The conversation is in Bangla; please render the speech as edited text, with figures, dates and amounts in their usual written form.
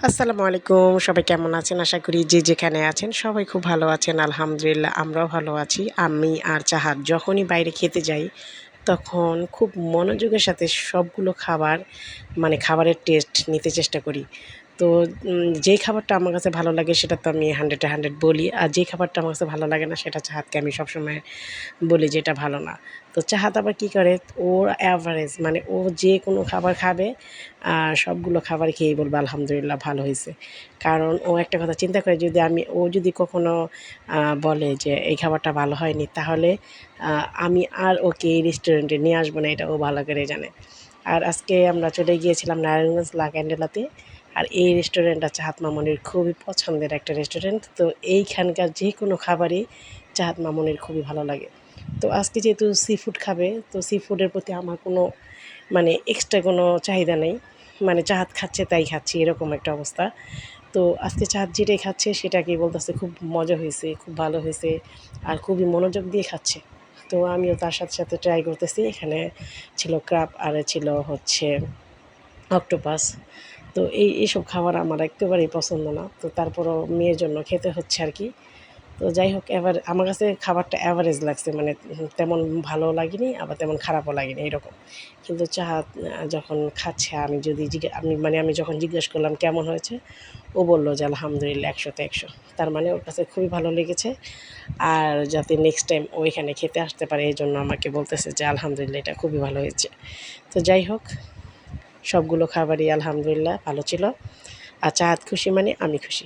আসসালামু আলাইকুম, সবাই কেমন আছেন? আশা করি যে যেখানে আছেন সবাই খুব ভালো আছেন। আলহামদুলিল্লাহ আমরাও ভালো আছি। আমি আর চাহাত যখনই বাইরে খেতে যাই তখন খুব মনোযোগের সাথে সবগুলো খাবার মানে খাবারের টেস্ট নিতে চেষ্টা করি। তো যেই খাবারটা আমার কাছে ভালো লাগে সেটা তো আমি 100 এ 100 বলি। আর যেই খাবারটা আমার কাছে ভালো লাগে না সেটা চাহাতকে আমি সবসময় বলি যে এটা ভালো না। তো চাহাত আবার কী করে, ওর অ্যাভারেজ মানে ও যে কোনো খাবার খাবে আর সবগুলো খাবার খেয়েই বলবে আলহামদুলিল্লাহ ভালো হয়েছে। কারণ ও একটা কথা চিন্তা করে, যদি ও যদি কখনো বলে যে এই খাবারটা ভালো হয়নি, তাহলে আমি আর ওকে এই রেস্টুরেন্টে নিয়ে আসবো না, এটা ও ভালো করে জানে। আর আজকে আমরা চলে গিয়েছিলাম নারায়ণগঞ্জ লা ক্যান্ডেলাতে। আর এই রেস্টুরেন্টটা চাহাত মামুনির খুবই পছন্দের একটা রেস্টুরেন্ট। তো এইখানকার যে কোনো খাবারই চাহাত মামুনির খুবই ভালো লাগে। তো আজকে যেহেতু সি ফুড খাবে, তো সি ফুডের প্রতি আমার কোনো মানে এক্সট্রা কোনো চাহিদা নেই। মানে চাহাত খাচ্ছে তাই খাচ্ছি, এরকম একটা অবস্থা। তো আজকে চাহাত যেটাই খাচ্ছে সেটাকেই বলতেছে খুব মজা হয়েছে, খুব ভালো হয়েছে, আর খুবই মনোযোগ দিয়ে খাচ্ছে। তো আমিও তার সাথে সাথে ট্রাই করতেছি। এখানে ছিল ক্রাব আর ছিল হচ্ছে অক্টোপাস। তো এইসব খাবার আমার একেবারেই পছন্দ না। তো তারপরও মেয়ের জন্য খেতে হচ্ছে আর কি। তো যাই হোক, এবার আমার কাছে খাবারটা অ্যাভারেজ লাগছে, মানে তেমন ভালোও লাগেনি আবার তেমন খারাপও লাগেনি এরকম। কিন্তু চাহাত যখন খাচ্ছে, আমি যখন জিজ্ঞেস করলাম কেমন হয়েছে, ও বলল যে আলহামদুলিল্লাহ ১০০ তে ১০০। তার মানে ওর কাছে খুবই ভালো লেগেছে। আর যাতে নেক্সট টাইম ও এখানে খেতে আসতে পারে এজন্য আমাকে বলতেছে যে আলহামদুলিল্লাহ এটা খুবই ভালো হয়েছে। তো যাই হোক, সবগুলো খাবারই আলহামদুলিল্লাহ ভালো ছিল। আর চাহাত খুশি মানে আমি খুশি।